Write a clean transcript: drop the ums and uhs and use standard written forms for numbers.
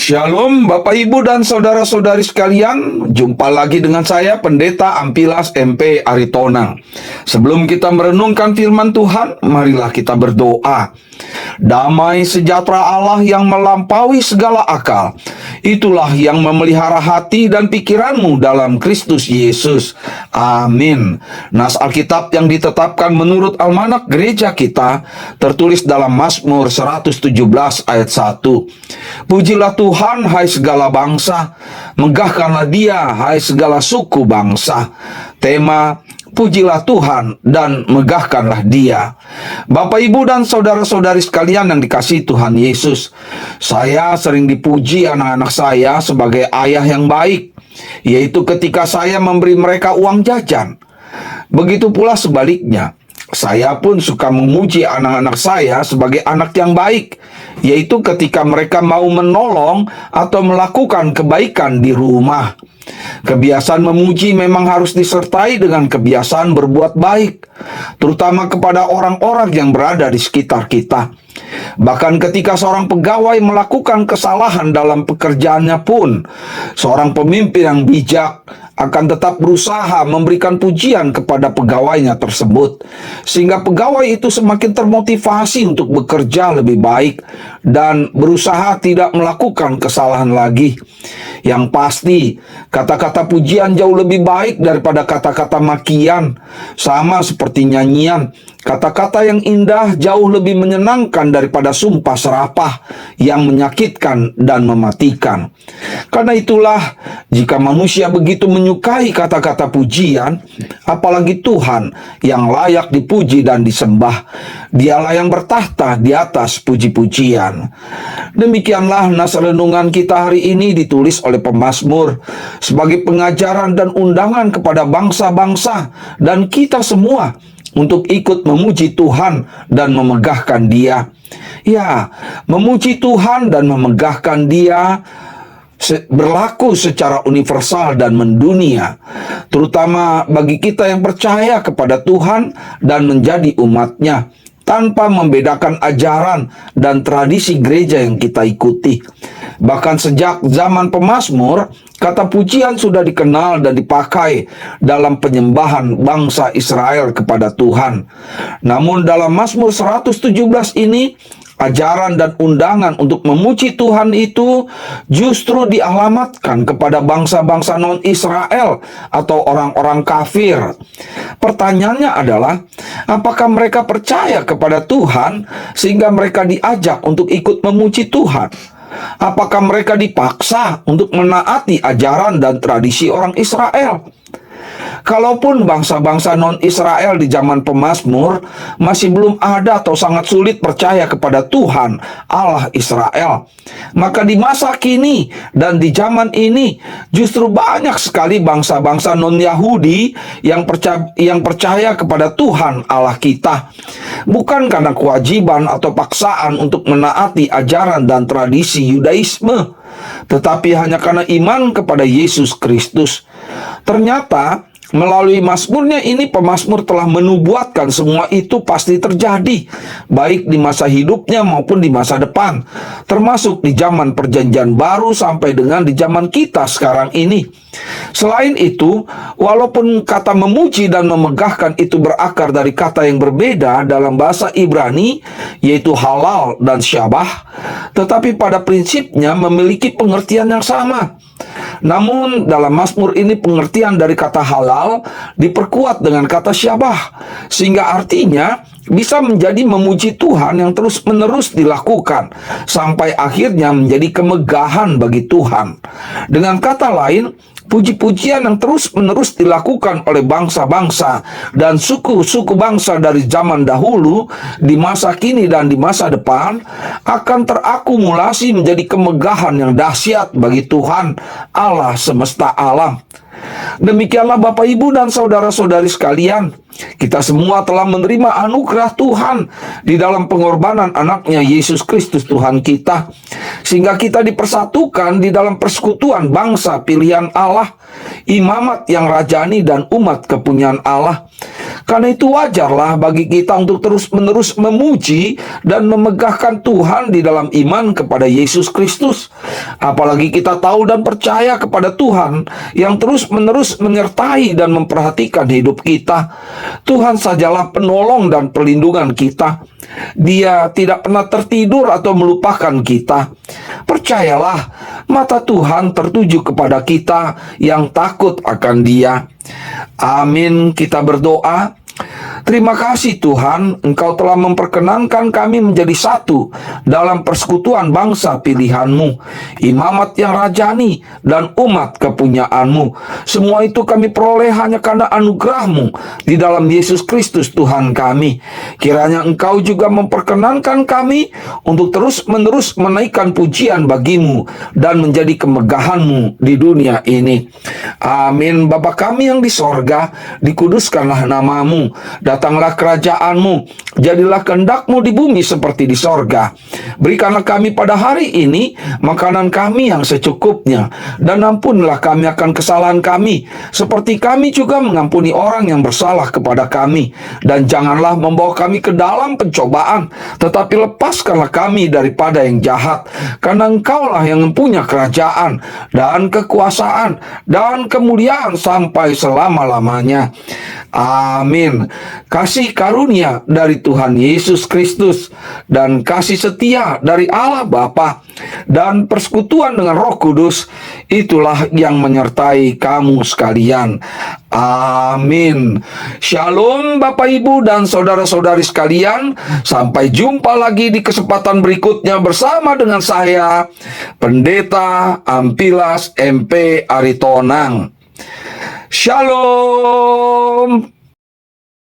Shalom Bapak Ibu dan saudara-saudari sekalian, jumpa lagi dengan saya Pendeta Ampilas MP Aritonang. Sebelum kita merenungkan firman Tuhan, marilah kita berdoa. Damai sejahtera Allah yang melampaui segala akal, itulah yang memelihara hati dan pikiranmu dalam Kristus Yesus. Amin. Nas Alkitab yang ditetapkan menurut almanak gereja kita tertulis dalam Mazmur 117 ayat 1. Pujilah Tuhan, hai segala bangsa, megahkanlah Dia, hai segala suku bangsa. Tema: pujilah Tuhan dan megahkanlah Dia. Bapak, Ibu, dan saudara-saudari sekalian yang dikasihi Tuhan Yesus, saya sering dipuji anak-anak saya sebagai ayah yang baik, yaitu ketika saya memberi mereka uang jajan. Begitu pula sebaliknya, saya pun suka memuji anak-anak saya sebagai anak yang baik, yaitu ketika mereka mau menolong atau melakukan kebaikan di rumah. Kebiasaan memuji memang harus disertai dengan kebiasaan berbuat baik, terutama kepada orang-orang yang berada di sekitar kita. Bahkan ketika seorang pegawai melakukan kesalahan dalam pekerjaannya pun, seorang pemimpin yang bijak akan tetap berusaha memberikan pujian kepada pegawainya tersebut, sehingga pegawai itu semakin termotivasi untuk bekerja lebih baik dan berusaha tidak melakukan kesalahan lagi. Yang pasti, kata-kata pujian jauh lebih baik daripada kata-kata makian. Sama seperti nyanyian, kata-kata yang indah jauh lebih menyenangkan daripada sumpah serapah yang menyakitkan dan mematikan. Karena itulah, jika manusia begitu menyukai kata-kata pujian, apalagi Tuhan yang layak dipuji dan disembah, Dialah yang bertahta di atas puji-pujian. Demikianlah nas renungan kita hari ini ditulis oleh pemazmur sebagai pengajaran dan undangan kepada bangsa-bangsa dan kita semua untuk ikut memuji Tuhan dan memegahkan Dia. Ya, memuji Tuhan dan memegahkan Dia berlaku secara universal dan mendunia, terutama bagi kita yang percaya kepada Tuhan dan menjadi umat-Nya, tanpa membedakan ajaran dan tradisi gereja yang kita ikuti. Bahkan sejak zaman pemazmur, kata pujian sudah dikenal dan dipakai dalam penyembahan bangsa Israel kepada Tuhan. Namun dalam Mazmur 117 ini, ajaran dan undangan untuk memuji Tuhan itu justru dialamatkan kepada bangsa-bangsa non-Israel atau orang-orang kafir. Pertanyaannya adalah, apakah mereka percaya kepada Tuhan sehingga mereka diajak untuk ikut memuji Tuhan? Apakah mereka dipaksa untuk menaati ajaran dan tradisi orang Israel? Kalaupun bangsa-bangsa non-Israel di zaman pemazmur masih belum ada atau sangat sulit percaya kepada Tuhan Allah Israel, maka di masa kini dan di zaman ini justru banyak sekali bangsa-bangsa non-Yahudi yang percaya kepada Tuhan Allah kita, bukan karena kewajiban atau paksaan untuk menaati ajaran dan tradisi Yudaisme, tetapi hanya karena iman kepada Yesus Kristus. Ternyata melalui mazmurnya ini, pemazmur telah menubuatkan semua itu pasti terjadi, baik di masa hidupnya maupun di masa depan, termasuk di zaman perjanjian baru sampai dengan di zaman kita sekarang ini. Selain itu, walaupun kata memuji dan memegahkan itu berakar dari kata yang berbeda dalam bahasa Ibrani, yaitu halal dan syabah, tetapi pada prinsipnya memiliki pengertian yang sama. Namun dalam Mazmur ini pengertian dari kata halal diperkuat dengan kata syabah, sehingga artinya bisa menjadi memuji Tuhan yang terus-menerus dilakukan sampai akhirnya menjadi kemegahan bagi Tuhan. Dengan kata lain, puji-pujian yang terus-menerus dilakukan oleh bangsa-bangsa dan suku-suku bangsa dari zaman dahulu, di masa kini dan di masa depan, akan terakumulasi menjadi kemegahan yang dahsyat bagi Tuhan Allah semesta alam. Demikianlah Bapak, Ibu, dan saudara-saudari sekalian, kita semua telah menerima anugerah Tuhan di dalam pengorbanan anaknya Yesus Kristus Tuhan kita, sehingga kita dipersatukan di dalam persekutuan bangsa pilihan Allah, imamat yang rajani dan umat kepunyaan Allah. Karena itu wajarlah bagi kita untuk terus-menerus memuji dan memegahkan Tuhan di dalam iman kepada Yesus Kristus. Apalagi kita tahu dan percaya kepada Tuhan yang terus-menerus menyertai dan memperhatikan hidup kita. Tuhan sajalah penolong dan perlindungan kita. Dia tidak pernah tertidur atau melupakan kita. Percayalah, mata Tuhan tertuju kepada kita yang takut akan Dia. Amin. Kita berdoa. Terima kasih Tuhan, Engkau telah memperkenankan kami menjadi satu dalam persekutuan bangsa pilihan-Mu, imamat yang rajani, dan umat kepunyaan-Mu. Semua itu kami peroleh hanya karena anugerah-Mu di dalam Yesus Kristus Tuhan kami. Kiranya Engkau juga memperkenankan kami untuk terus-menerus menaikkan pujian bagi-Mu dan menjadi kemegahan-Mu di dunia ini. Amin. Bapa kami yang di sorga, dikuduskanlah nama-Mu. Datanglah kerajaan-Mu, jadilah kehendak-Mu di bumi seperti di sorga. Berikanlah kami pada hari ini makanan kami yang secukupnya, dan ampunilah kami akan kesalahan kami, seperti kami juga mengampuni orang yang bersalah kepada kami. Dan janganlah membawa kami ke dalam pencobaan, tetapi lepaskanlah kami daripada yang jahat. Karena Engkaulah yang mempunyai kerajaan, dan kekuasaan, dan kemuliaan sampai selama-lamanya. Amin. Kasih karunia dari Tuhan Yesus Kristus dan kasih setia dari Allah Bapa dan persekutuan dengan Roh Kudus, itulah yang menyertai kamu sekalian. Amin. Shalom Bapak Ibu dan saudara-saudari sekalian. Sampai jumpa lagi di kesempatan berikutnya bersama dengan saya, Pendeta Ampilas MP Aritonang. Shalom.